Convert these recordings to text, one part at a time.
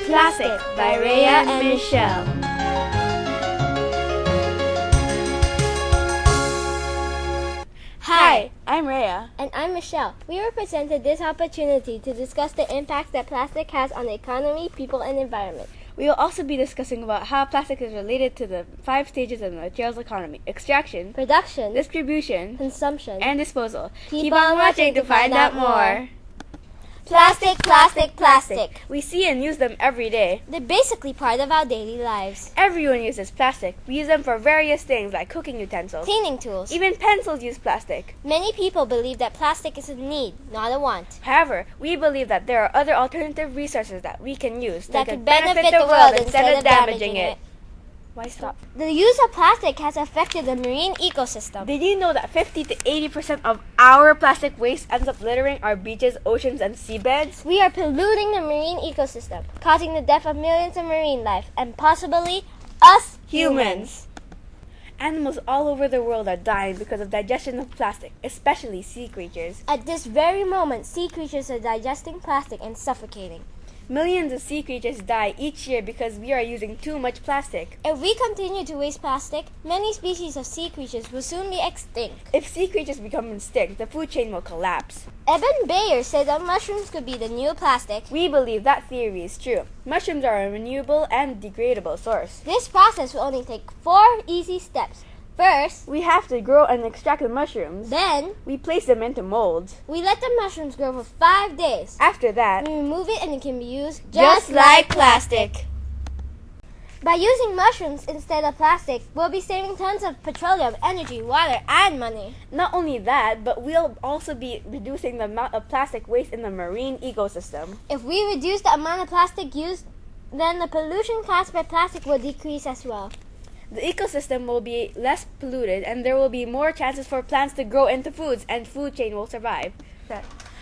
Plastic by Rhea Michelle. Hi, I'm Rhea. And I'm Michelle. We were presented this opportunity to discuss the impact that plastic has on the economy, people, and environment. We will also be discussing about how plastic is related to the 5 stages of the materials economy: extraction, Production, distribution, consumption, and disposal. Keep on watching to find out more. Plastic, plastic, plastic. We see and use them every day. They're basically part of our daily lives. Everyone uses plastic. We use them for various things like cooking utensils. Cleaning tools. Even pencils use plastic. Many people believe that plastic is a need, not a want. However, we believe that there are other alternative resources that we can use that could benefit the world instead of damaging it. Why stop? The use of plastic has affected the marine ecosystem. Did you know that 50 to 80% of our plastic waste ends up littering our beaches, oceans, and seabeds? We are polluting the marine ecosystem, causing the death of millions of marine life, and possibly us humans. Animals all over the world are dying because of digestion of plastic, especially sea creatures. At this very moment, sea creatures are digesting plastic and suffocating. Millions of sea creatures die each year because we are using too much plastic. If we continue to waste plastic, many species of sea creatures will soon be extinct. If sea creatures become extinct, the food chain will collapse. Eben Bayer said that mushrooms could be the new plastic. We believe that theory is true. Mushrooms are a renewable and degradable source. This process will only take 4 easy steps. First, we have to grow and extract the mushrooms. Then, we place them into molds. We let the mushrooms grow for 5 days. After that, we remove it and it can be used just like plastic. By using mushrooms instead of plastic, we'll be saving tons of petroleum, energy, water, and money. Not only that, but we'll also be reducing the amount of plastic waste in the marine ecosystem. If we reduce the amount of plastic used, then the pollution caused by plastic will decrease as well. The ecosystem will be less polluted, and there will be more chances for plants to grow into foods, and food chain will survive.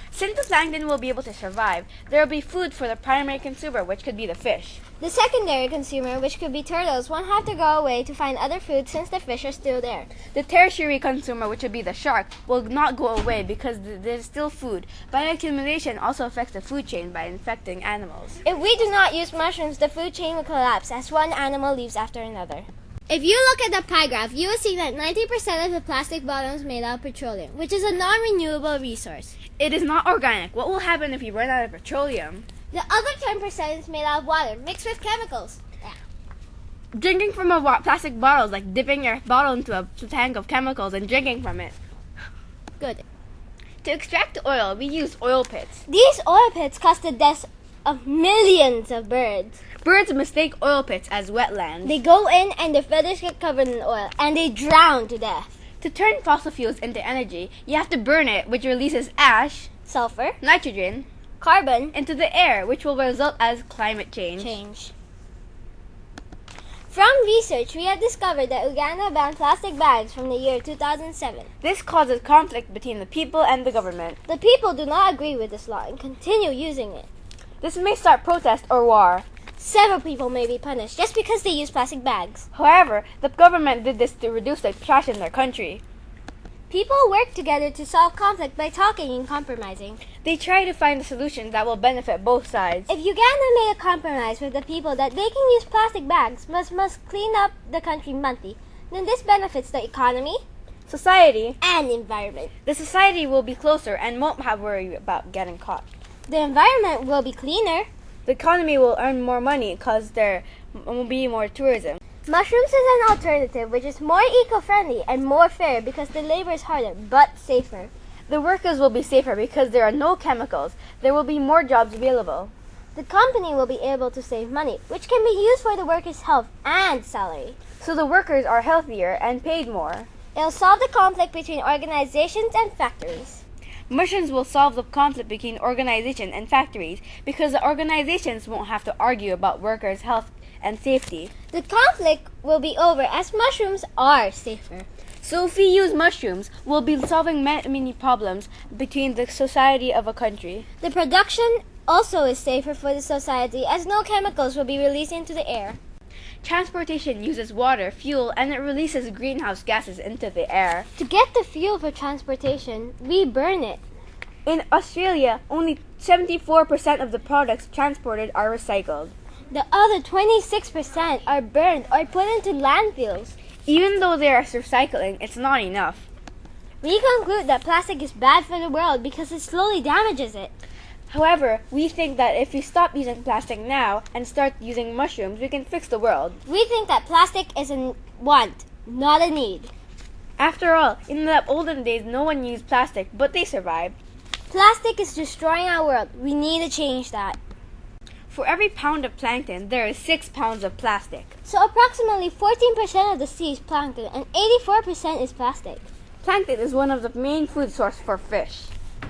Since the plankton will be able to survive, there will be food for the primary consumer, which could be the fish. The secondary consumer, which could be turtles, won't have to go away to find other food since the fish are still there. The tertiary consumer, which would be the shark, will not go away because there's still food. Bioaccumulation also affects the food chain by infecting animals. If we do not use mushrooms, the food chain will collapse as one animal leaves after another. If you look at the pie graph, you will see that 90% of the plastic bottle is made out of petroleum, which is a non-renewable resource. It is not organic. What will happen if we run out of petroleum? The other 10% is made out of water, mixed with chemicals. Drinking from plastic bottle is like dipping your bottle into a tank of chemicals and drinking from it. Good. To extract the oil, we use oil pits. These oil pits cause the deaths of millions of birds. Birds mistake oil pits as wetlands. They go in and their feathers get covered in oil and they drown to death. To turn fossil fuels into energy, you have to burn it, which releases ash, sulfur, nitrogen, carbon into the air, which will result as climate change. From research, we have discovered that Uganda banned plastic bags from the year 2007. This causes conflict between the people and the government. The people do not agree with this law and continue using it. This may start protest or war. Several people may be punished just because they use plastic bags. However, the government did this to reduce the trash in their country. People work together to solve conflict by talking and compromising. They try to find a solution that will benefit both sides. If Uganda made a compromise with the people that they can use plastic bags but must clean up the country monthly, then this benefits the economy, society, and environment. The society will be closer and won't have worry about getting caught. The environment will be cleaner. The economy will earn more money because there will be more tourism. Mushrooms is an alternative which is more eco-friendly and more fair because the labor is harder but safer. The workers will be safer because there are no chemicals. There will be more jobs available. The company will be able to save money, which can be used for the workers' health and salary. So the workers are healthier and paid more. It'll solve the conflict between organizations and factories. Mushrooms will solve the conflict between organizations and factories because the organizations won't have to argue about workers' health and safety. The conflict will be over as mushrooms are safer. So if we use mushrooms, we'll be solving many problems between the society of a country. The production also is safer for the society as no chemicals will be released into the air. Transportation uses water, fuel, and it releases greenhouse gases into the air. To get the fuel for transportation, we burn it. In Australia, only 74% of the products transported are recycled. The other 26% are burned or put into landfills. Even though they are recycling, it's not enough. We conclude that plastic is bad for the world because it slowly damages it. However, we think that if we stop using plastic now and start using mushrooms, we can fix the world. We think that plastic is a want, not a need. After all, in the olden days, no one used plastic, but they survived. Plastic is destroying our world. We need to change that. For every pound of plankton, there is 6 pounds of plastic. So approximately 14% of the sea is plankton and 84% is plastic. Plankton is one of the main food sources for fish.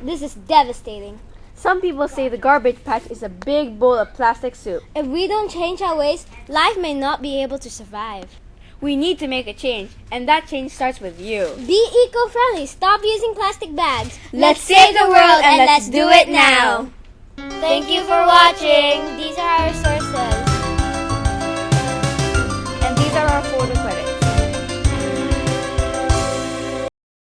This is devastating. Some people say the garbage patch is a big bowl of plastic soup. If we don't change our ways, life may not be able to survive. We need to make a change, and that change starts with you. Be eco-friendly. Stop using plastic bags. Let's save the world and let's do it now. Thank you for watching. These are our